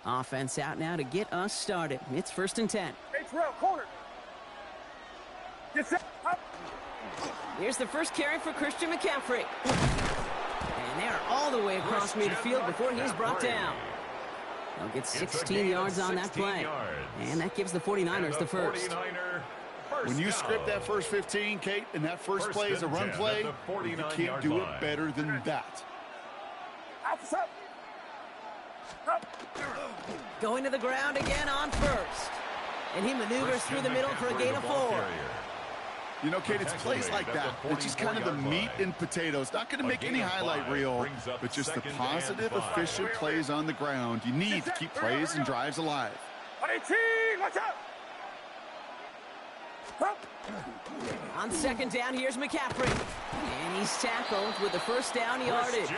Offense out now to get us started. It's 1st and 10. Corner. Get set. Up. Here's the first carry for Christian McCaffrey. And they're all the way across midfield before he's brought down. They'll get 16 yards on that play. And that gives the 49ers the first. When you script that first 15, Kate, and that first play is a run play, you can't do it better than that. Going to the ground again on first. And he maneuvers through the middle for a gain of 4. You know, Kate, it's plays like that. It's just kind of the meat and potatoes. Not going to make any highlight reel, but just the positive, efficient plays on the ground. You need to keep plays and drives alive. Watch out! On 2nd down, here's McCaffrey. And he's tackled with the first down yardage.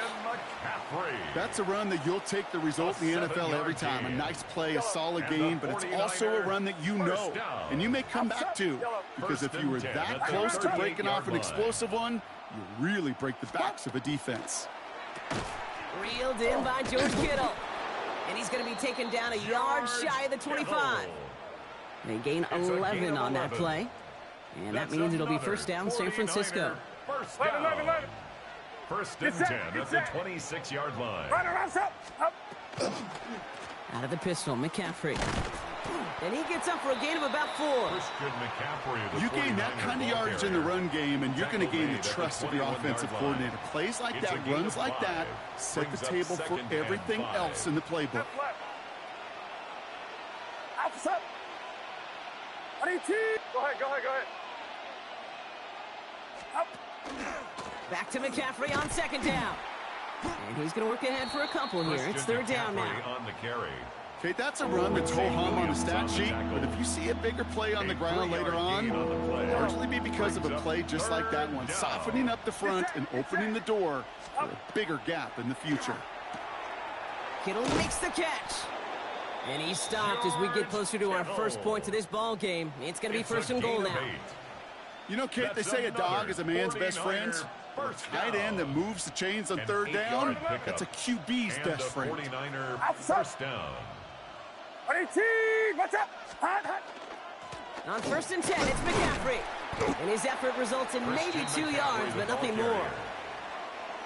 That's a run that you'll take the result in the NFL every time. A nice play, a solid gain, but it's also a run that you know, and you may come back to. Because if you were that close to breaking off an explosive one, you really break the backs of a defense. Reeled in by George Kittle. And he's going to be taken down a yard shy of the 25. They gain 11 on that play. And that means it'll be 1st down San Francisco. First down. 1st and 10 at the 26-yard line. Out of the pistol, McCaffrey. And he gets up for a gain of about 4. You gain that kind of yardage in the run game, and you're going to gain the trust of your offensive coordinator. Plays like that, runs like that, set the table for everything else in the playbook. Go ahead. Back to McCaffrey on 2nd down. And he's going to work ahead for a couple here. It's 3rd down now. Okay, that's a run that's ho-hum on the stat sheet, but if you see a bigger play on the ground later on, it'll largely be because of a play just like that one, softening up the front and opening the door for a bigger gap in the future. Kittle makes the catch. And he's stopped as we get closer to our first point to this ball game. It's going to be 1st and goal now. You know, Kate, they say a dog is a man's best friend. A tight end that moves the chains on 3rd down, that's a QB's best friend. 1st down. Watch out! On 1st and 10, it's McCaffrey. And his effort results in maybe 2 yards, but nothing more.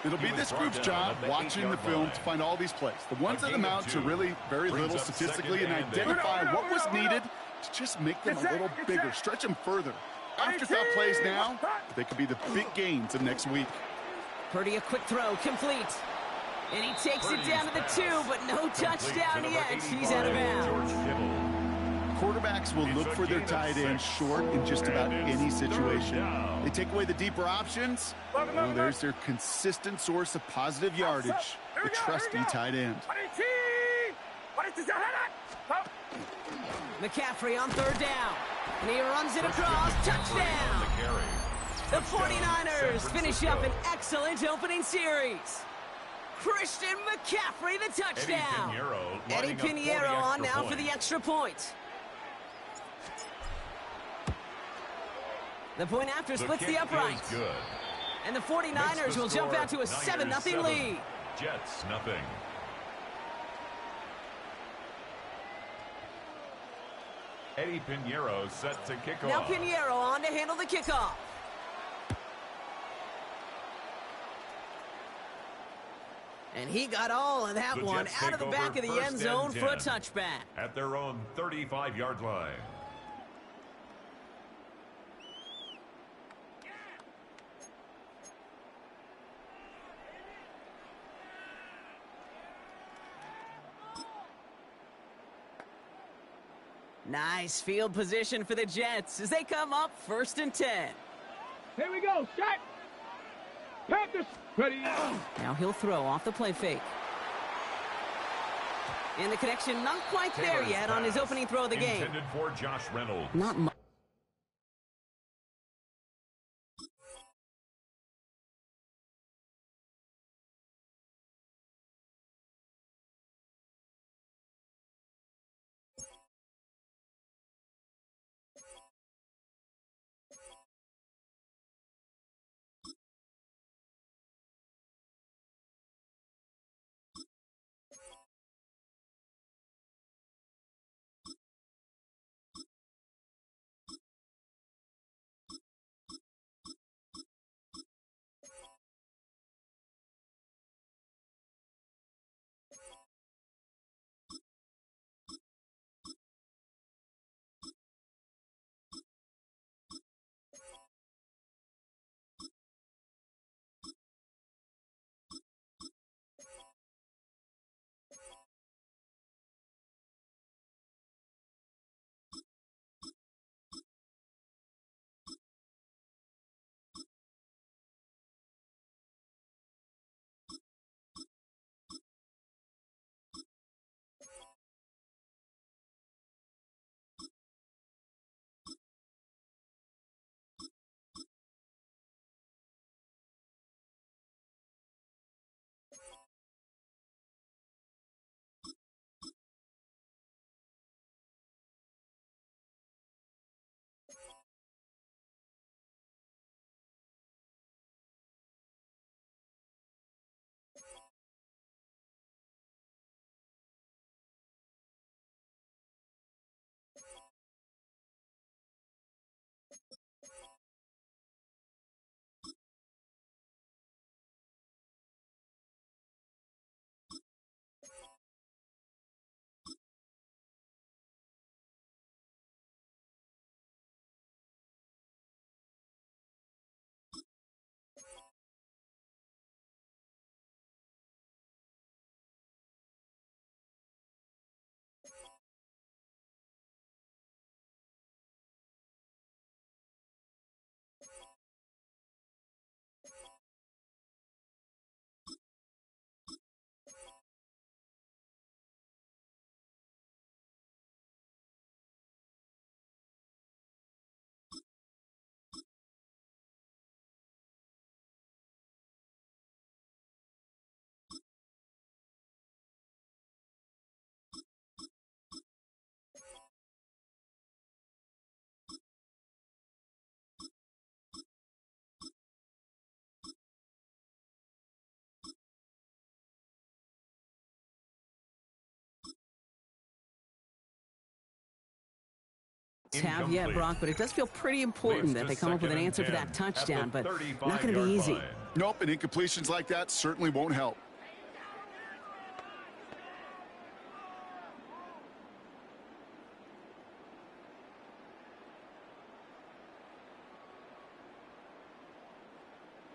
It'll be this group's job watching the film to find all these plays. The ones that amount to really very little statistically and identify what was needed to just make them a little bigger, stretch them further. Afterthought plays now, they could be the big gains of next week. Purdy, a quick throw, complete. And he takes it down to the 2, but no touchdown yet. He's out of bounds. Quarterbacks will look for their tight end short in just about any situation. They take away the deeper options. Well, there's their consistent source of positive yardage, the trusty tight end. McCaffrey on 3rd down. And he runs it across. Touchdown! The 49ers finish up an excellent opening series. Christian McCaffrey, the touchdown. Eddie Pinheiro on now for the extra point. The point after splits the upright. And the 49ers will jump out to a 7-0 lead. Jets, nothing. Eddie Pinheiro set to kick off. Now Pinheiro on to handle the kickoff. And he got all of that one out of the back of the end zone for a touchback. At their own 35-yard line. Nice field position for the Jets as they come up 1st and 10. Here we go, shot. Panthers, ready. Now he'll throw off the play fake. And the connection not quite there yet on his opening throw of the game. Intended for Josh Reynolds. Not much. have yet, Brock, but it does feel pretty important that they come up with an answer for that touchdown, but not going to be easy. Nope, and incompletions like that certainly won't help.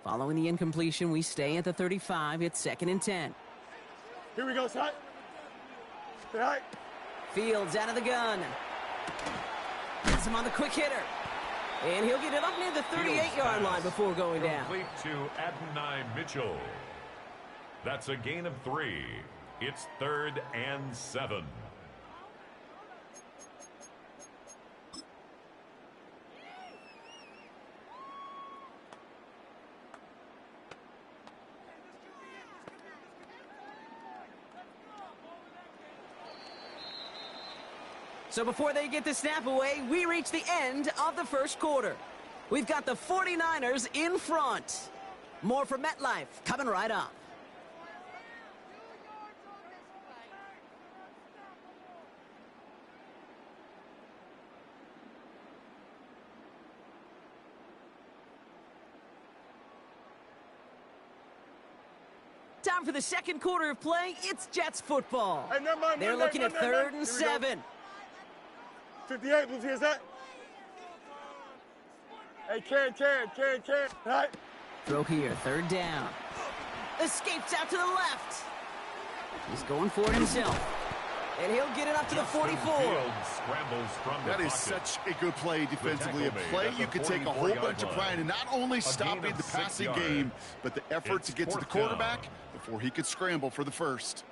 Following the incompletion, we stay at the 35. It's 2nd and 10. Here we go, son. Right. Fields out of the gun. Has him on the quick hitter. And he'll get it up near the 38-yard line before going down. Complete to Adonai Mitchell. That's a gain of 3. It's 3rd and 7. So before they get the snap away, we reach the end of the first quarter. We've got the 49ers in front. More from MetLife coming right up. Time for the second quarter of play. It's Jets football. Hey, never mind, They're looking at 3rd and 7. 58, Blue, here's that. Hey, Karen. Right. Throw here, 3rd down. Escapes out to the left. He's going for it himself. And he'll get it up to the 44. That is such a good play defensively. A play you could take a whole bunch of pride in not only stopping the passing game, but the effort to get to the quarterback before he could scramble for the first.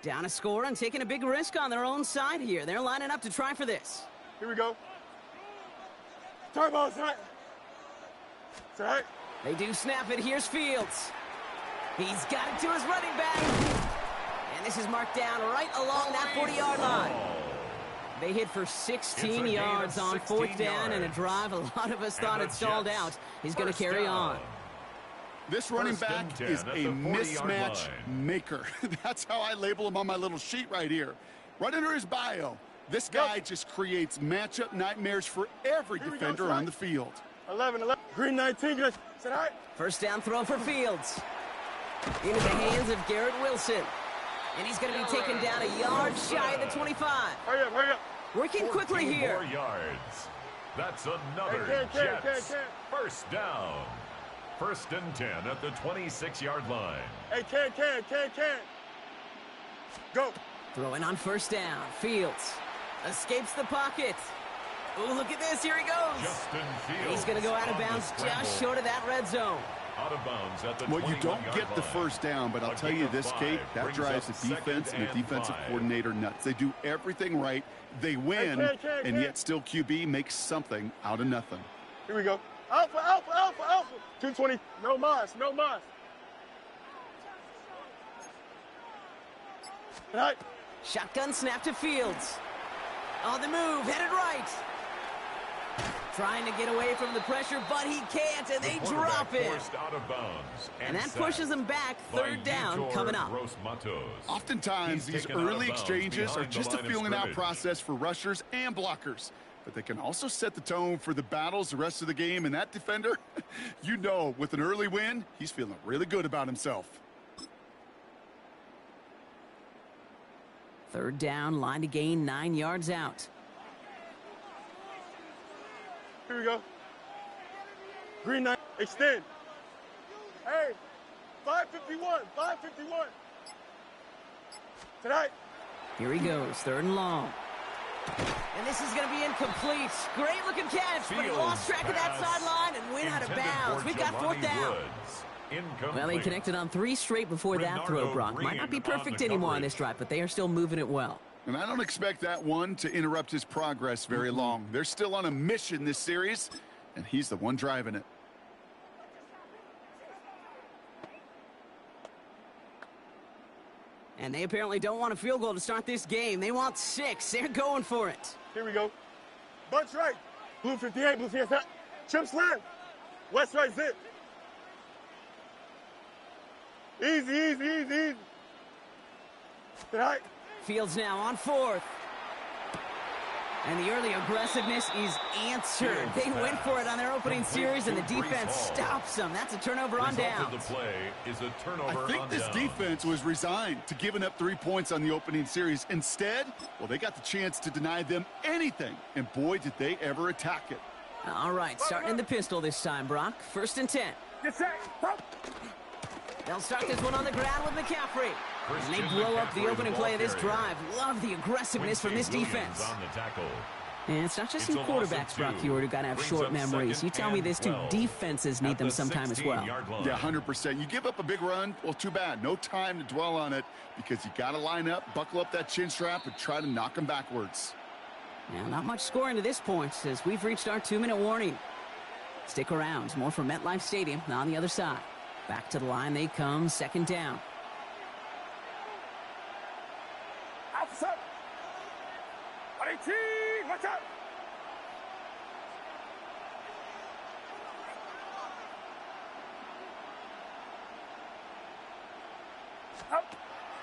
Down a score and taking a big risk on their own side here. They're lining up to try for this. Here we go. Turbo, right. It's all right. They do snap it. Here's Fields. He's got it to his running back. And this is marked down right along that 40-yard line. They hit for 16 yards on 4th down and a drive a lot of us thought had stalled out. He's going to carry on. This running back is a mismatch maker. That's how I label him on my little sheet right here. Right under his bio, this guy just creates matchup nightmares for every defender on the field. 11, green 19, good. Sit high. First down throw for Fields. Into the hands of Garrett Wilson. And he's going to be taken down a yard shy of the 25. Hurry up. Working quickly here. 4 yards. That's another Jets first down. 1st and 10 at the 26-yard line. Hey, can. Go. Throwing on 1st down. Fields escapes the pocket. Oh, look at this. Here he goes. Justin Fields. He's going to go out of bounds just short of that red zone. Out of bounds at the well, you don't get the first down, but I'll tell you this, Kate, that drives the defense and the defensive coordinator nuts. They do everything right. They win, and yet still QB makes something out of nothing. Here we go. Alpha. 220. No mas. Right. Shotgun snap to Fields. On the move, headed right. Trying to get away from the pressure, but he can't, and they drop it. Out of bounds and that pushes them back. 3rd down coming up. Oftentimes, these early exchanges are just a feeling out process for rushers and blockers. But they can also set the tone for the battles the rest of the game. And that defender, you know, with an early win, he's feeling really good about himself. 3rd down, line to gain 9 yards out. Here we go. Green 9, extend. Hey, 551. Tonight. Here he goes, 3rd and long. And this is going to be incomplete. Great looking catch, but he lost track of that sideline and went out of bounds. We've got 4th down. Well, they connected on 3 straight before that throw, Brock. Might not be perfect anymore on this drive, but they are still moving it well. And I don't expect that one to interrupt his progress very long. They're still on a mission this series, and he's the one driving it. And they apparently don't want a field goal to start this game. They want 6. They're going for it. Here we go. Bunch right. Blue 58, blue 58. Chip slant. West right zip. Easy. Tonight. Fields now on fourth. And the early aggressiveness is answered. They went for it on their opening series, and the defense stops them. That's a turnover on downs. The play is a turnover I think this defense was resigned to giving up 3 points on the opening series. Instead, well, they got the chance to deny them anything, and boy, did they ever attack it. All right, starting in the pistol this time, Brock. 1st and 10. They'll start this one on the ground with McCaffrey. And they blow up the opening play of this drive. Love the aggressiveness from this defense. And it's not just you quarterbacks, Brock Hewitt, who got to have short memories. You tell me this too, defenses need them sometime as well. Yeah, 100%. You give up a big run, well, too bad. No time to dwell on it because you got to line up, buckle up that chin strap, and try to knock them backwards. Now, not much scoring to this point as we've reached our 2-minute warning. Stick around. More from MetLife Stadium on the other side. Back to the line they come, 2nd down. Watch out!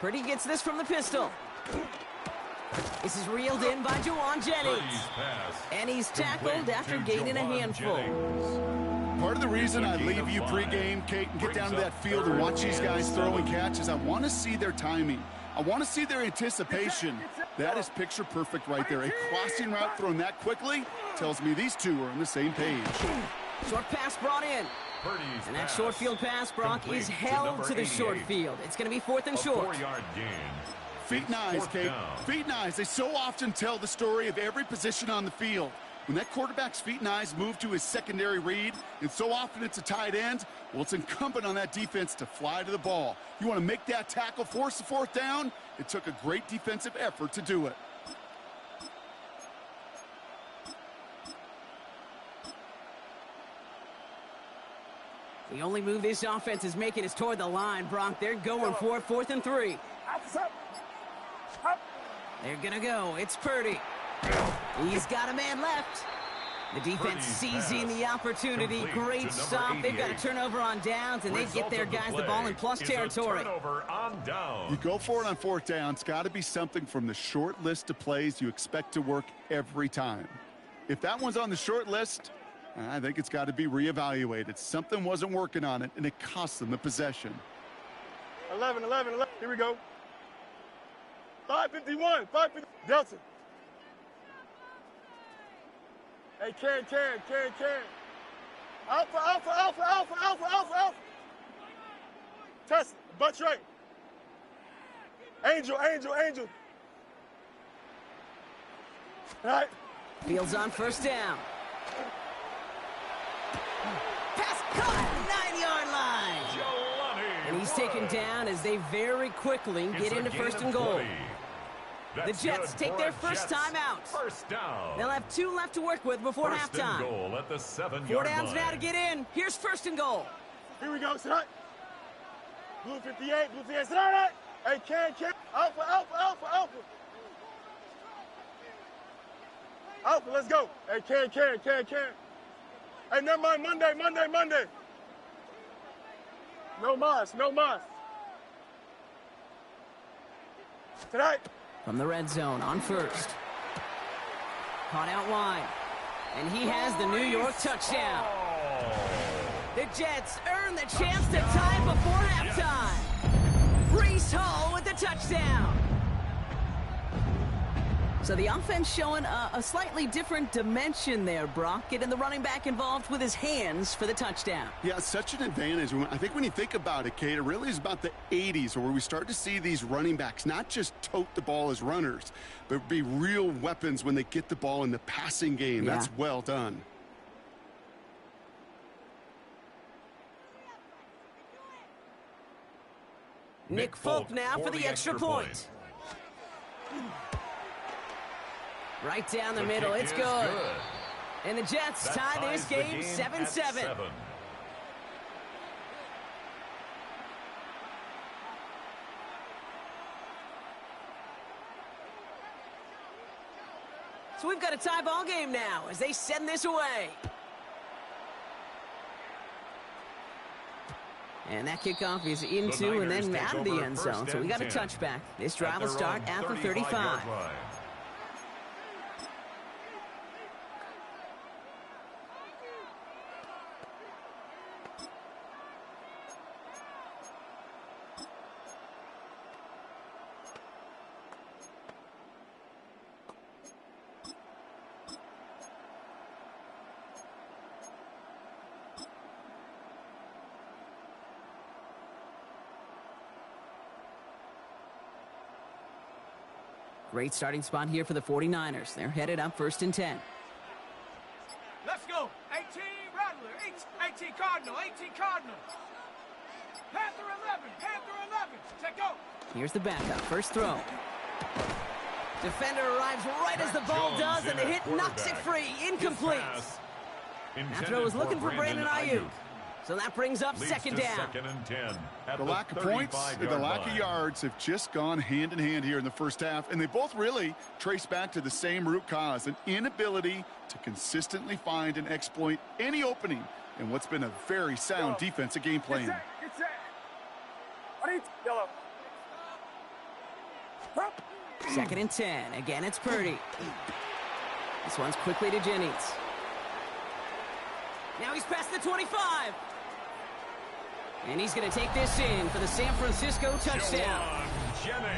Purdy gets this from the pistol. This is reeled in by Juwan Jennings. And he's tackled after gaining a handful. Part of the reason I leave you pregame, Kate, and get down to that field and watch these guys throw and catch is I want to see their timing. I want to see their anticipation. That is picture perfect right there. A crossing route thrown that quickly tells me these two are on the same page. Short pass brought in. And that short field pass, Brock, is held to the short field. It's going to be 4th and short. 4-yard gain. Feet and eyes, Kate. Feet and eyes. They so often tell the story of every position on the field. When that quarterback's feet and eyes move to his secondary read, and so often it's a tight end, well, it's incumbent on that defense to fly to the ball. You want to make that tackle, force the 4th down? It took a great defensive effort to do it. The only move this offense is making is toward the line, Brock. They're going for it, 4th and 3. They're going to go. It's Purdy. He's got a man left. The defense seizing the opportunity. Great stop. They've got a turnover on downs, and they get their guys the ball in plus territory. You go for it on 4th down. It's got to be something from the short list of plays you expect to work every time. If that one's on the short list, I think it's got to be reevaluated. Something wasn't working on it, and it cost them the possession. 11. Here we go. 5:51. Delta. Hey, can. Alpha. Test, butt right. Angel. All right. Fields on 1st down. Pass caught, 9-yard line. And he's taken down as they very quickly get into 1st and goal. The Jets take their first time out. 1st down. They'll have 2 left to work with before halftime. 1st and goal at the 7-yard 4 downs line. now to get in. Here's 1st and goal. Here we go, son. Blue 58, sit all right. Hey, can. Alpha. Alpha, let's go. Hey, can. Hey, never mind, Monday. No mas. Tonight. From the red zone on 1st. Caught out wide. And he has the New York touchdown. The Jets earn the chance to tie before halftime. Breece Hall with the touchdown. So the offense showing a slightly different dimension there, Brock. Getting the running back involved with his hands for the touchdown. Yeah, such an advantage. I think when you think about it, Kate, it really is about the 80s where we start to see these running backs not just tote the ball as runners, but be real weapons when they get the ball in the passing game. Yeah. That's well done. Nick Folk now for the extra point. Right down the middle, it's good. And the Jets tie this game 7-7. So we've got a tie ball game now as they send this away. And that kickoff is into and then out of the end zone. So we got a touchback. This drive will start at the 35. Great starting spot here for the 49ers. They're headed up 1st and 10. Let's go. 18 Rattler, 18 Cardinal, 18 Cardinal. Panther 11, Panther 11. Check go. Here's the backup. First throw. Defender arrives right as the ball does, and the hit knocks it free. Incomplete. That throw was looking for Brandon Ayuk. So that brings up second down. 2nd and 10 at the lack of points and the lack of yards have just gone hand in hand here in the first half, and they both really trace back to the same root cause, an inability to consistently find and exploit any opening in what's been a very sound defensive game plan. Get set. Yellow. 2nd and 10. Again, it's Purdy. This one's quickly to Jennings. Now he's past the 25. And he's going to take this in for the San Francisco touchdown.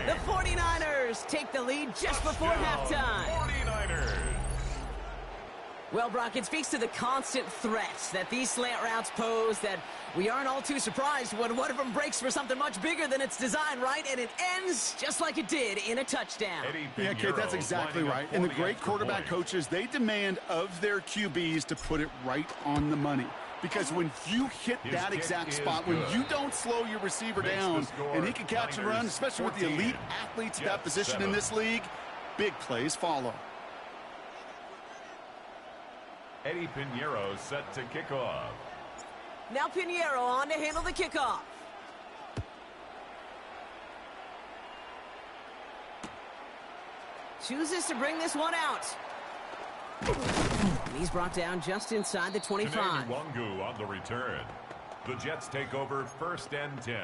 The 49ers take the lead just before halftime. 49ers. Well, Brock, it speaks to the constant threats that these slant routes pose that we aren't all too surprised when one of them breaks for something much bigger than its design, right? And it ends just like it did in a touchdown. Yeah, Kate, that's exactly right. And the great quarterback coaches, they demand of their QBs to put it right on the money. Because when you hit that exact spot, when you don't slow your receiver down and he can catch and run, especially with the elite athletes at that position in this league, big plays follow. Eddie Pinheiro set to kick off. Now Pinheiro on to handle the kickoff. Chooses to bring this one out. And he's brought down just inside the 25. Wangu on the return. The Jets take over 1st and 10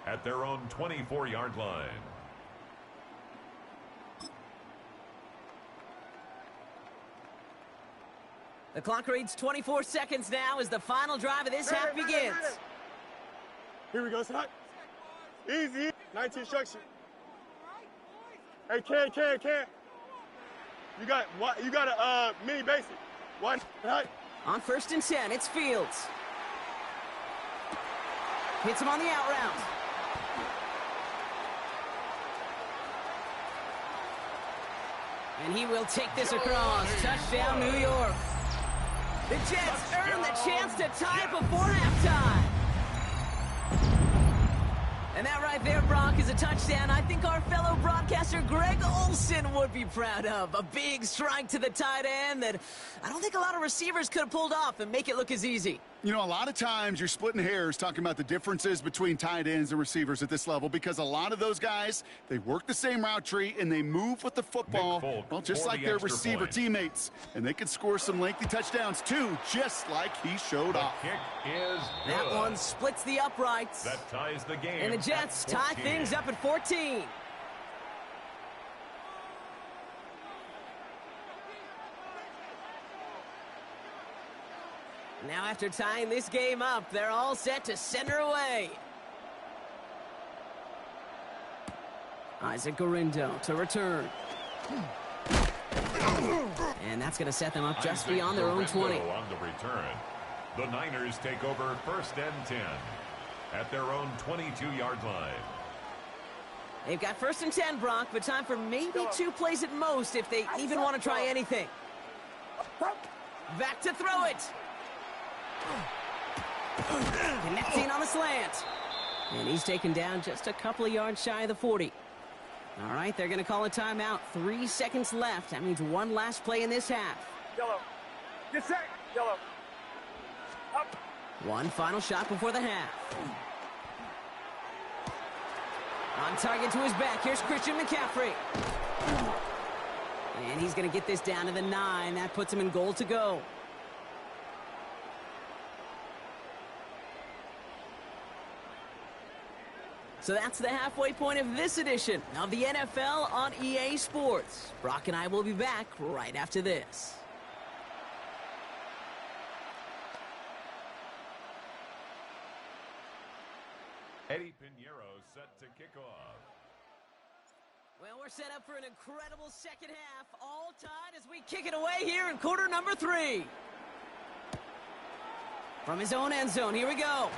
at their own 24-yard line. The clock reads 24 seconds now as the final drive of this half begins. Here we go, son. Easy. 19 structure. Hey, Ken. You got a mini basic. One. On 1st and 10, it's Fields. Hits him on the out route. And he will take this across. Touchdown, New York. The Jets earn the chance to tie before halftime. And that right there, Brock, is a touchdown I think our fellow broadcaster Greg Olsen would be proud of. A big strike to the tight end that I don't think a lot of receivers could have pulled off and make it look as easy. You know, a lot of times you're splitting hairs talking about the differences between tight ends and receivers at this level because a lot of those guys, they work the same route tree and they move with the football, well, just like their receiver teammates. And they can score some lengthy touchdowns too, just like he showed off. Kick is good. That one splits the uprights. That ties the game. And the Jets tie things up at 14. Now after tying this game up, they're all set to send her away. Isaac Gorindo to return. And that's going to set them up just beyond their own 20. On the return, the Niners take over 1st and 10 at their own 22-yard line. They've got 1st and 10, Brock, but time for maybe 2 plays at most if they even want to try anything. Back to throw it. Connecting on the slant. And he's taken down just a couple of yards shy of the 40. All right, they're going to call a timeout. 3 seconds left. That means one last play in this half. Yellow. Get set. Yellow. Up. One final shot before the half. On target to his back. Here's Christian McCaffrey. And he's going to get this down to the 9. That puts him in goal to go. So that's the halfway point of this edition of the NFL on EA Sports. Brock and I will be back right after this. Eddie Pinheiro set to kick off. Well, we're set up for an incredible second half, all tied as we kick it away here in quarter number 3. From his own end zone, here we go.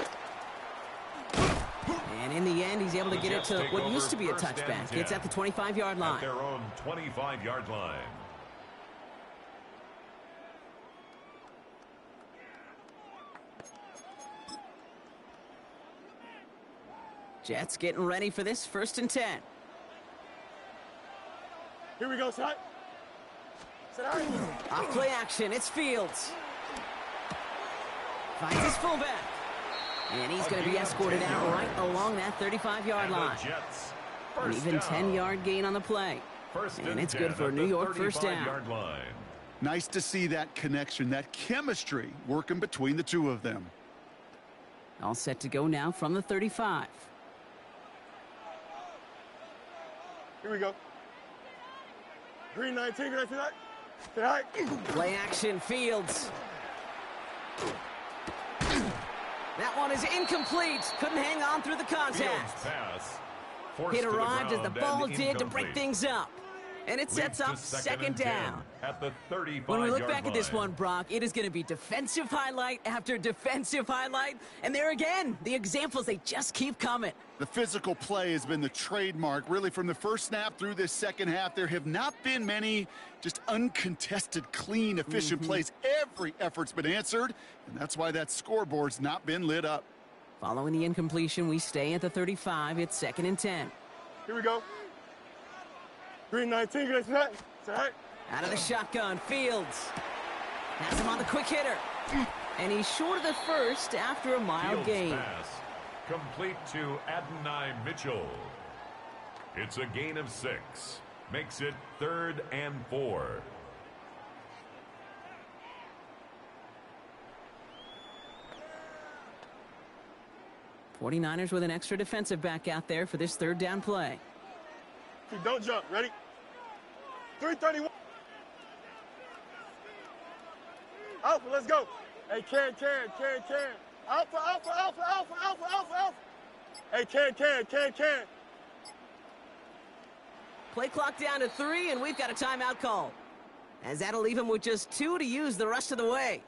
And in the end, he's able to get it to what used to be a touchback. It's at the 25-yard line. At their own 25-yard line. Jets getting ready for this 1st and 10. Here we go, set. Off play action, it's Fields. Finds his fullback. And he's going to be escorted out right along that 35-yard line. An even 10-yard gain on the play. And it's good for a New York first down. Nice to see that connection, that chemistry working between the two of them. All set to go now from the 35. Here we go. Green 19, green 19. Play action, Fields. That one is incomplete. Couldn't hang on through the contact. It arrived as the ball did to break things up. And it sets up second down. At the 35-yard when we look back at this one, Brock, it is going to be defensive highlight after defensive highlight. And there again, the examples, they just keep coming. The physical play has been the trademark, really, from the first snap through this second half. There have not been many just uncontested, clean, efficient plays. Every effort's been answered, and that's why that scoreboard's not been lit up. Following the incompletion, we stay at the 35. It's 2nd and 10. Here we go. Green 19, green 19. Out of the shotgun, Fields. Has him on the quick hitter. And he's short of the first after a mild gain. Pass complete to Adonai Mitchell. It's a gain of 6. Makes it 3rd and 4. '49ers with an extra defensive back out there for this 3rd down play. Don't jump. Ready? 331. Alpha, let's go. Hey, can. Alpha. Hey, can. Play clock down to 3, and we've got a timeout call. As that'll leave him with just 2 to use the rest of the way.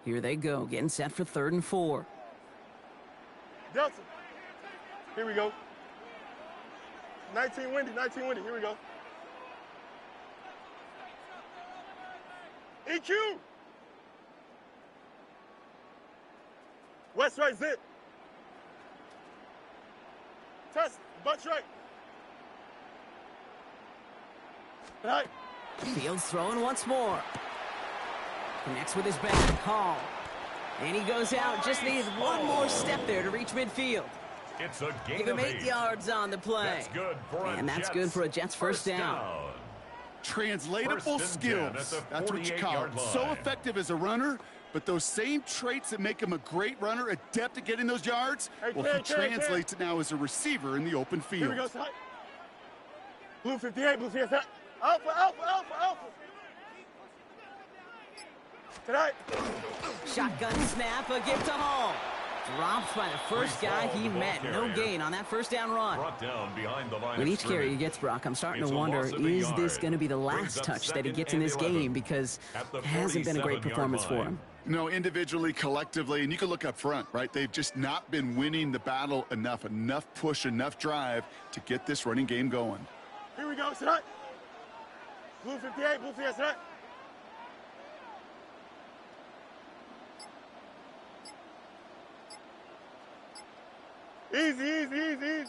Here they go, getting set for 3rd and 4. Delta. Here we go. 19 windy. Here we go. EQ. West right zip. Test. Butt right. Right. Fields throwing once more. Connects with his back. Hall. And he goes out. Just needs one more step there to reach midfield. It's a gain Give him of 8 yards on the play. That's good for a Jets first down. Translatable skills. That's what you call it. So effective as a runner, but those same traits that make him a great runner, adept at getting those yards, well, he translates it now as a receiver in the open field. Here we go, side. Blue 58, blue 58. Alpha. Tonight. Shotgun snap, a gift to Hall. Dropped by the first guy he met. No gain on that first down run. With each carry he gets, Brock, I'm starting to wonder, is this going to be the last touch that he gets in this game? Because it hasn't been a great performance for him. No, individually, collectively, and you can look up front, right? They've just not been winning the battle enough push, enough drive to get this running game going. Here we go, tonight. Blue 58, blue 58, tonight. Easy.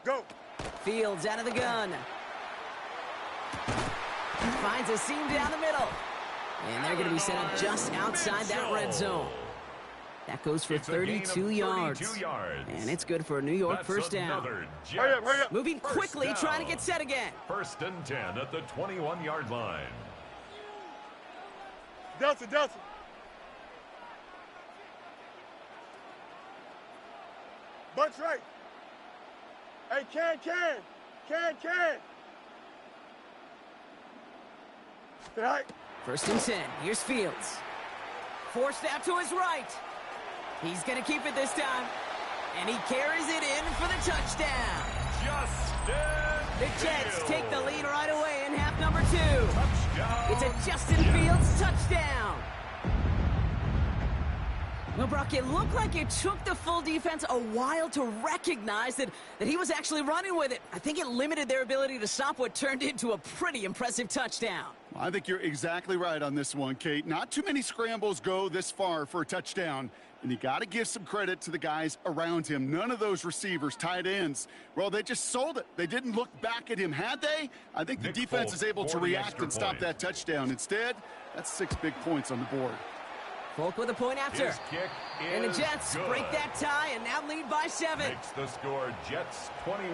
Go. Fields out of the gun. Finds a seam down the middle. And they're going to be set up just outside that red zone. That goes for It's a gain of 32 yards. 32 yards. And it's good for a New York That's first down. another Hurry up, hurry Jets. up. Moving First quickly, trying to down. get set again. 1st and 10 at the 21-yard line. Delta, Delta. Bunch right. Hey, can. All right. 1st and 10. Here's Fields. Forced out to his right. He's going to keep it this time. And he carries it in for the touchdown. Justin The Jets Fields. take the lead right away in half number 2. Touchdown. It's a Justin Fields touchdown. Well, Brock, it looked like it took the full defense a while to recognize that he was actually running with it. I think it limited their ability to stop what turned into a pretty impressive touchdown. I think you're exactly right on this one, Kate. Not too many scrambles go this far for a touchdown. And you got to give some credit to the guys around him. None of those receivers, tight ends, well, they just sold it. They didn't look back at him, had they? I think the Nick defense Folk is able to for the react extra and stop point. that touchdown. Instead, that's 6 big points on the board. Folk with a point after. His kick And the is Jets good. break that tie and now lead by 7. Makes the score Jets 21,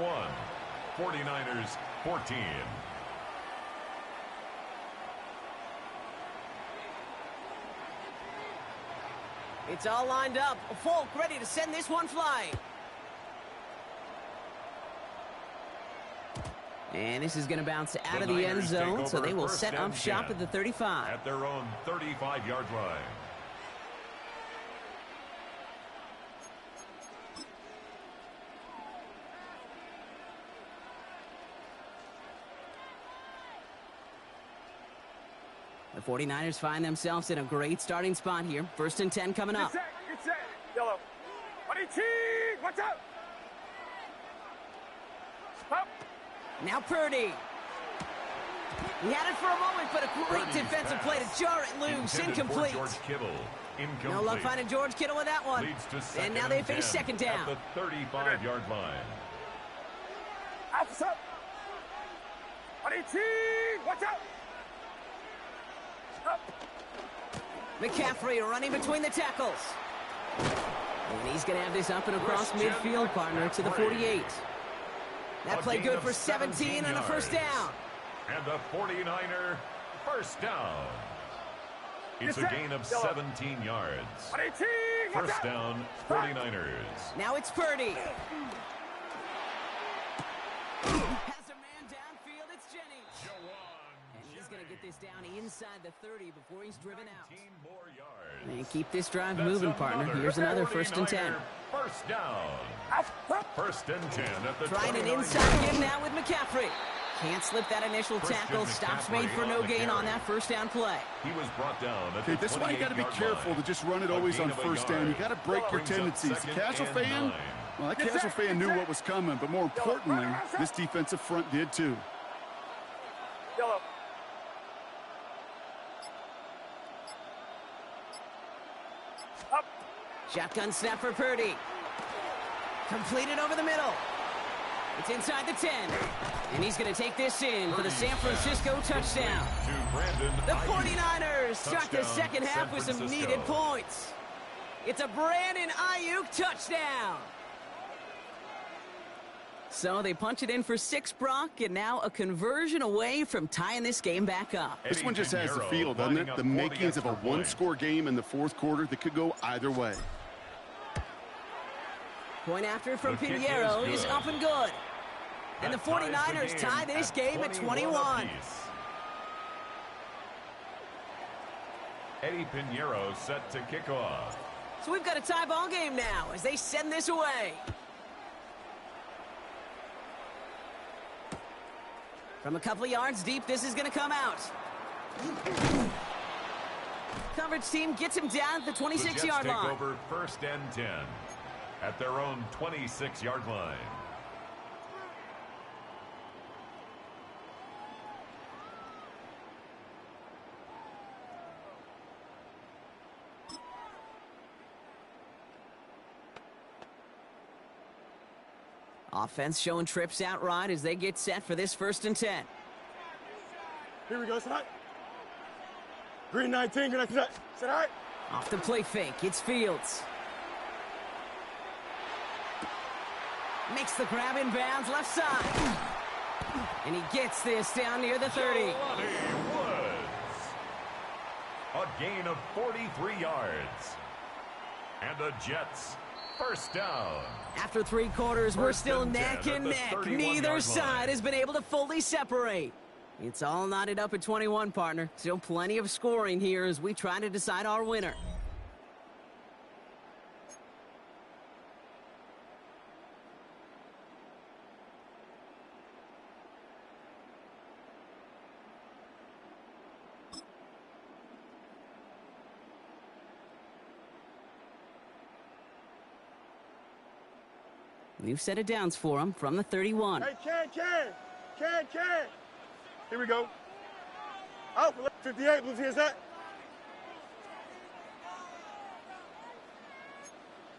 49ers 14. It's all lined up. Folk ready to send this one flying. And this is going to bounce out of the end Niners take zone, so over they will 1st set up and shop 10 at the 35. At their own 35-yard line. The 49ers find themselves in a great starting spot here. 1st and 10 coming up. Get set. Yellow. Watch out. Up. Now Purdy. He had it for a moment, but a great Purdy's defensive pass. play to jar it loose. Intended for Incomplete. George Kittle. Incomplete. No luck finding George Kittle with that one. Leads to And 2nd now they and face 10 2nd down. At the 35-yard line. Officer. Watch out. Up. McCaffrey running between the tackles. And he's going to have this up and across Christian midfield, partner, to the McCaffrey. 48. That A play gain good of for 17 and a first yards. down. And the 49er first down. It's a Get set. gain of Yellow. 17 yards. Watch First out. down, 49ers. Now it's Purdy. Has a man downfield. It's Jennings. And he's going to get this down inside the 30 before he's driven out. 19 more yards. And keep this drive That's moving, partner. Here's another 1st and 10. 49er First down. First and 10 at the Trying an 29 inside give now with McCaffrey. Can't slip that initial Christian tackle. Stops made McCaffrey for no on the gain on carry. that first down play. He was brought down at Okay, the this is why you got to be 28-yard careful line. to just run it A always gain on of a first down. You yard. got to break your Brings up tendencies. The 2nd casual and fan, 9. well, that casual fan knew what was coming, but more importantly, this defensive front did too. Yellow. Up. Shotgun snap for Purdy. Completed over the middle. It's inside the 10. And he's going to take this in for the San Francisco touchdown. To Brandon The Ayuk. 49ers start the Touchdown, second half San with some Francisco. needed points. It's a Brandon Ayuk touchdown. So they punch it in for 6, Brock, and now a conversion away from tying this game back up. This one just has the Pinheiro feel, doesn't lining it? up The for makings of a extra point. one-score game in the fourth quarter that could go either way. Point after from The kick is Pinheiro is good. up and good. And the That ties 49ers tie this game at 21. apiece. Eddie Pinheiro set to kick off. So we've got a tie ball game now as they send this away. From a couple of yards deep, this is going to come out. Coverage team gets him down at the The Jets 26-yard take line. over 1st and 10 at their own 26-yard line. Offense showing trips out right as they get set for this 1st and 10. Here we go, Set. Green 19, green 19. Set. All right. Off the play fake, it's Fields. Makes the grab in bounds left side. And he gets this down near the 30. A gain of 43 yards. And the Jets first down. After 3 quarters, we're still neck and neck. Neither side has been able to fully separate. It's all knotted up at 21, partner. Still plenty of scoring here as we try to decide our winner. New set of downs for him from the 31. Hey, Can. Here we go. Out for 58, Blues, here's that.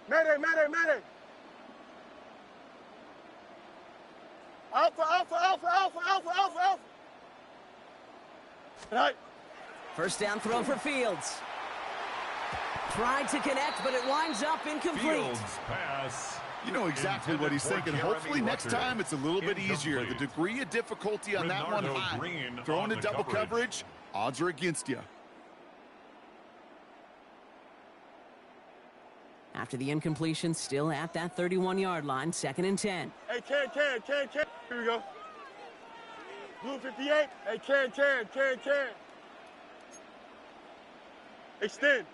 Mayday. Alpha. Right. First down throw for Fields. Tried to connect, but it winds up incomplete. Fields pass. You know exactly what he's thinking. Hopefully next time it's a little bit easier. The degree of difficulty on that one high. Throwing a double coverage, odds are against you. After the incompletion, still at that 31-yard line, 2nd and 10. Hey, Can. Here we go. Blue 58. Hey, Can. Extend.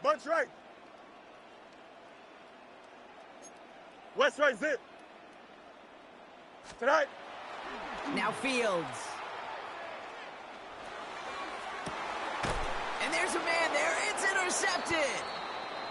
Bunch right. West right, zip. Tonight. Now Fields. And there's a man there. It's intercepted.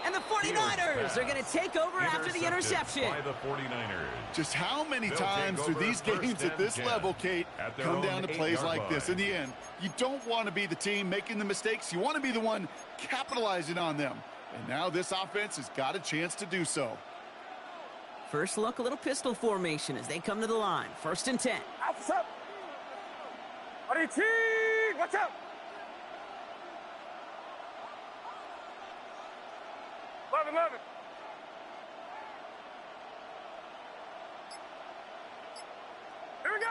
And the 49ers are going to take over after the interception. By the 49ers. Just how many times do these games at this level, Kate, come down to plays like this? In the end, you don't want to be the team making the mistakes. You want to be the one capitalizing on them. And now this offense has got a chance to do so. First look, a little pistol formation as they come to the line. 1st and 10. Alpha's up. 18. Watch out. 11. Here we go.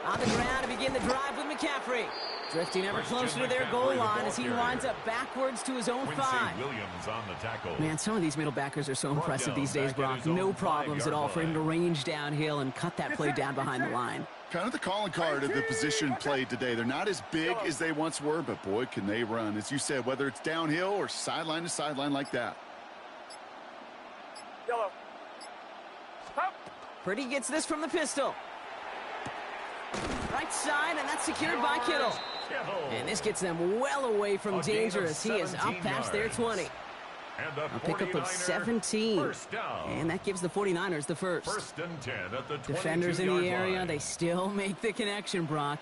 On the ground to begin the drive with McCaffrey. Drifting ever closer to their goal line as he winds up backwards to his own 5. Williams on the tackle. Man, some of these middle backers are so impressive these days, Brock. No problems at all for him to range downhill and cut that play down behind the line. Kind of the calling card of the position played today. They're not as big as they once were, but boy, can they run. As you said, whether it's downhill or sideline to sideline like that. Yellow. Stop. Purdy gets this from the pistol. Right side, and that's secured by Kittle. And this gets them well away from danger as he is up past their 20. A pickup of 17. And that gives the 49ers the first. 1st and 10 at the Defenders in the area, they still make the connection, Brock.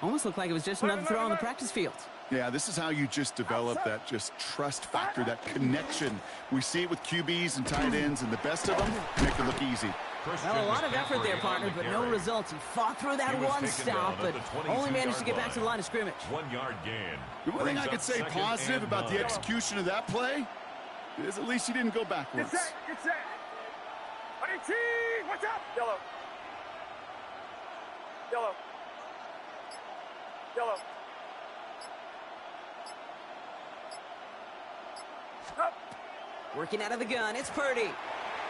Almost looked like it was just another throw on the practice field. Yeah, this is how you just develop that just trust factor, that connection. We see it with QBs and tight ends, and the best of them make it look easy. Well, a lot of effort there, partner, but no results. He fought through that one stop, but only managed to get back to the line of scrimmage. 1-yard gain. The one thing I could say positive about the execution of that play is at least he didn't go backwards. Get set. 18. Watch out. Yellow. Up. Working out of the gun, it's Purdy.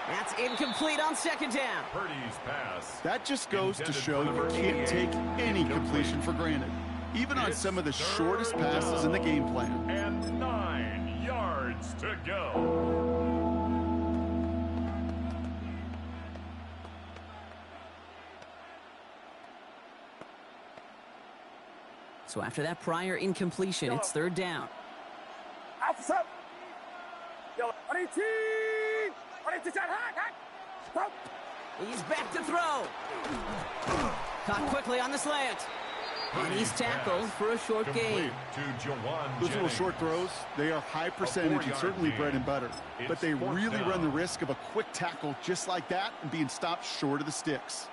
That's incomplete on 2nd down. Purdy's pass. That just goes to show you can't take any completion for granted, even on some of the shortest passes in the game plan. And 9 yards to go. So after that prior incompletion, it's 3rd down. Alpha's up. Yellow. 18. He's back to throw. Caught quickly on the slant. And he's tackled for a short gain. Those little short throws, they are high percentage and certainly bread and butter. But they really run the risk of a quick tackle just like that and being stopped short of the sticks.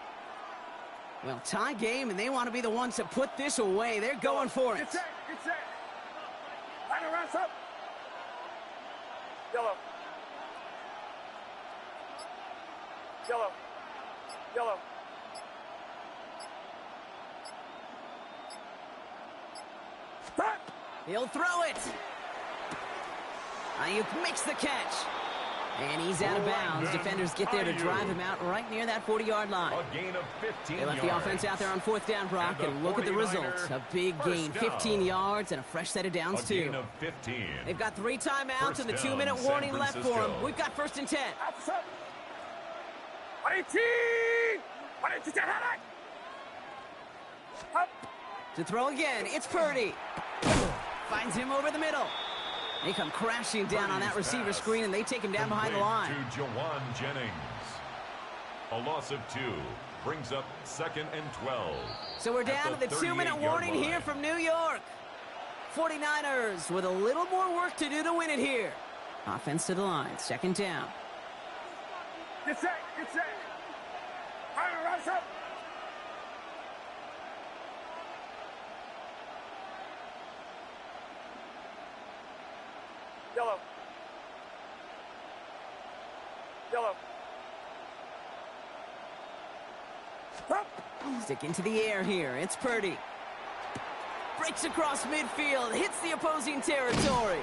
Well, tie game, and they want to be the ones to put this away. They're going for it. Get set. Line around up. Yellow. Yellow. Yellow. He'll throw it. Ayuk makes the catch. And he's out of bounds. Defenders get there to drive him out right near that 40-yard line. A gain of 15 They left yards. the offense out there on 4th down, Brock, and look at the results. A big gain, 15 yards, and a fresh set of downs, too. Gain of 15. They've got 3 timeouts and the 2-minute warning left for them. We've got 1st and 10. 118! 118! To throw again, it's Purdy. Finds him over the middle. They come crashing down on that receiver screen, and they take him down behind the line. To Jawan Jennings. A loss of 2 brings up 2nd and 12. So we're down to the 2-minute warning here from New York. 49ers with a little more work to do to win it here. Offense to the line, 2nd down. Get set! Get set! Rise up! Yellow. Yellow. Stick into the air here. It's Purdy. Breaks across midfield. Hits the opposing territory.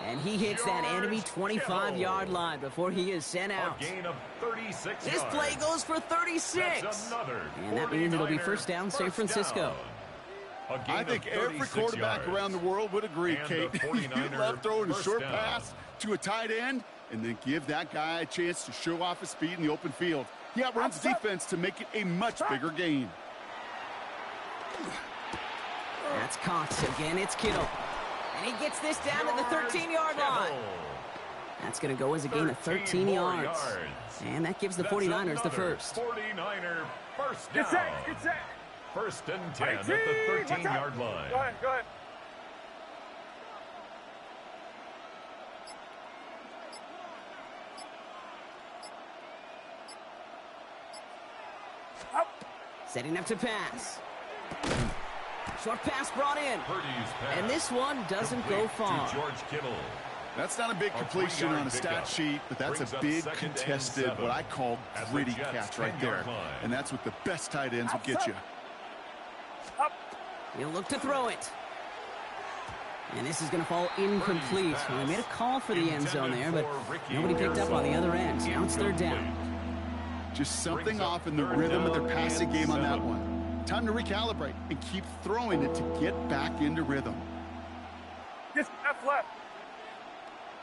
And he hits that enemy 25-yard line before he is sent out. A gain of 36 This yards. play goes for 36. That's another And that means it'll be 49er first down, San first Francisco. down. A gain I think of every 36 quarterback yards. around the world would agree, And Kate. the You 49er love throwing a first short down. pass to a tight end and then give that guy a chance to show off his speed in the open field. He outruns defense to make it a much bigger gain. That's Cox again. It's Kittle. And he gets this down to the 13-yard line. That's going to go as a gain of 13 yards. And that gives the 49ers the first. 49er first down. Get set! Get set! 1st and 10 at the 13-yard line. Go ahead, go ahead. Setting up to pass. Short pass brought in. Purdy's pass. And this one doesn't go Complete far. to George Kittle. That's not a big A completion 3-yard on a stat pickup. sheet, but that's Brings a up big 2nd and contested, 7 what I call at the gritty Jets' catch right there. 10-yard line. And that's what the best tight ends will get you. He'll look to throw it. And this is going to fall incomplete. Well, they made a call for the end zone there, but nobody picked up on the other end. Now it's 3rd down. Just something Brings up off in the 3rd rhythm of their down passing and game on that 7. one. Time to recalibrate and keep throwing it to get back into rhythm. Get left.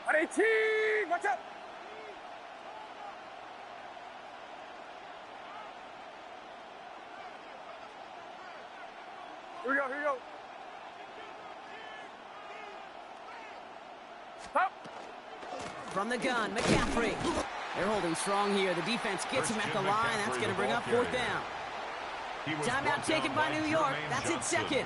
118! Watch out! Here we go, here we go. Up! From the gun, McCaffrey. They're holding strong here. The defense gets him at the line. That's going to bring up 4th down. Timeout taken by New York. That's its 2nd.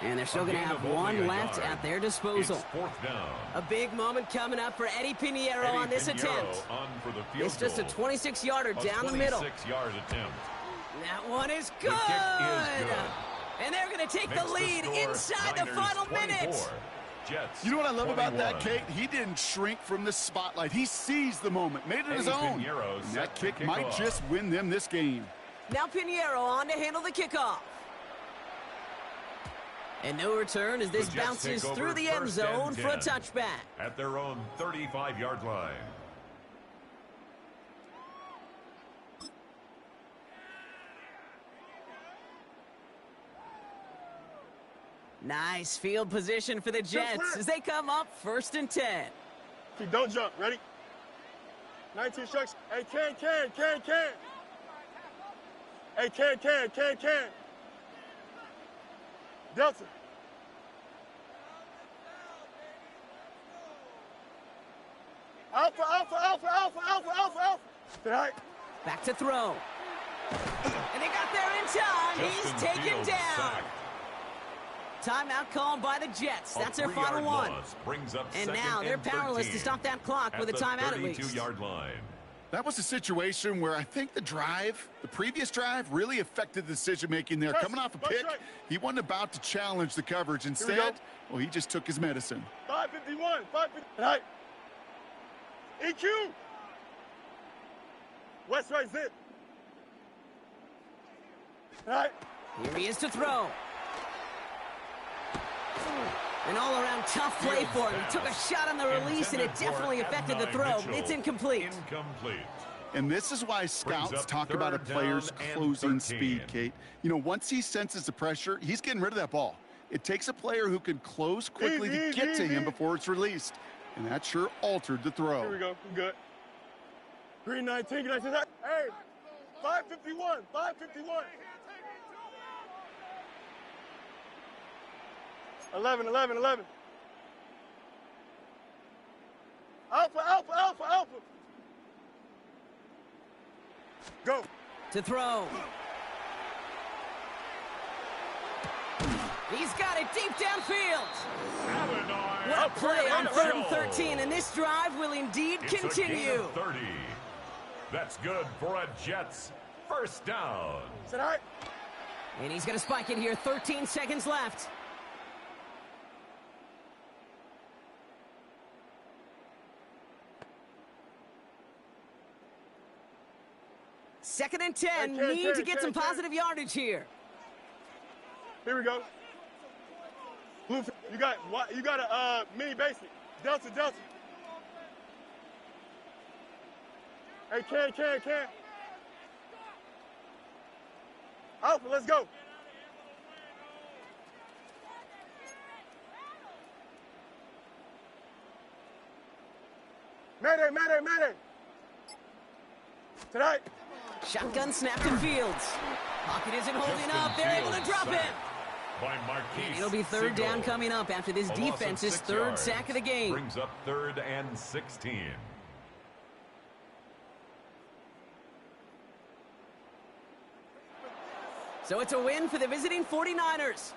And they're still going to have 1 left at their disposal. It's 4th down. A big moment coming up for Eddie Pinheiro Eddie on this Pinheiro attempt. on for the field It's just a goal. 26-yarder down the middle. 26-yard attempt. That one is good. The kick is good. And they're going to take Makes the lead score inside the Niners final 24, minute. Jets You know what I love about that, 21. Kate? He didn't shrink from the spotlight. He seized the moment, made it his Eddie own. Pinheiro And set that the kick might kickoff. just win them this game. Now Pinheiro on to handle the kickoff. And no return as this The Jets bounces take over through the end 1st and zone for a 10 touchback. at their own 35-yard line. Nice field position for the Jets as they come up 1st and 10. Okay, don't jump. Ready? 19 strikes. Hey, can. Hey, can. Delta. Alpha. Stay high. Back to throw. And they got there in time. Justin He's taken Fields down. sacked. Timeout called by the Jets. A That's their 3-yard final one. loss brings up And 2nd now they're and powerless 13 to stop that clock at with a the timeout at least. 32-yard line. That was a situation where I think the previous drive, really affected the decision-making there. Coming off a pick, he wasn't about to challenge the coverage. Instead, well, he just took his medicine. 551, 550. Right. EQ. West right zip. Right. Here he is to throw. An all-around tough play for him. He took a shot on the release, and it definitely affected the throw. It's incomplete. And this is why scouts talk about a player's closing speed, Kate. You know, once he senses the pressure, he's getting rid of that ball. It takes a player who can close quickly to get to him before it's released. And that sure altered the throw. Here we go. I'm good. 319. Hey, 551. 551. 11. Alpha. Go. To throw. He's got it deep downfield. What a play on 3rd and 13, and this drive will indeed continue. 30. That's good for a Jets first down. Is that all right? And he's going to spike it here. 13 seconds left. Second and 10. Need to get some positive yardage here. Here we go. Blue, you got a mini basic. Delta. Hey, can. Alpha, let's go. Mayday. Tonight. Shotgun snapped in Fields. Pocket isn't holding up. They're able to drop him. And it'll be third down coming up after this defense's third sack of the game. Brings up 3rd and 16. So it's a win for the visiting 49ers.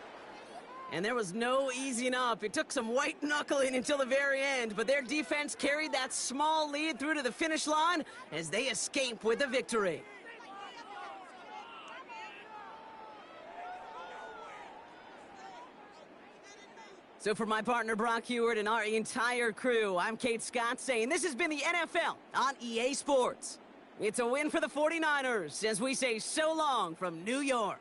And there was no easing up. It took some white knuckling until the very end, but their defense carried that small lead through to the finish line as they escape with a victory. So for my partner Brock Heward and our entire crew, I'm Kate Scott saying this has been the NFL on EA Sports. It's a win for the 49ers as we say so long from New York.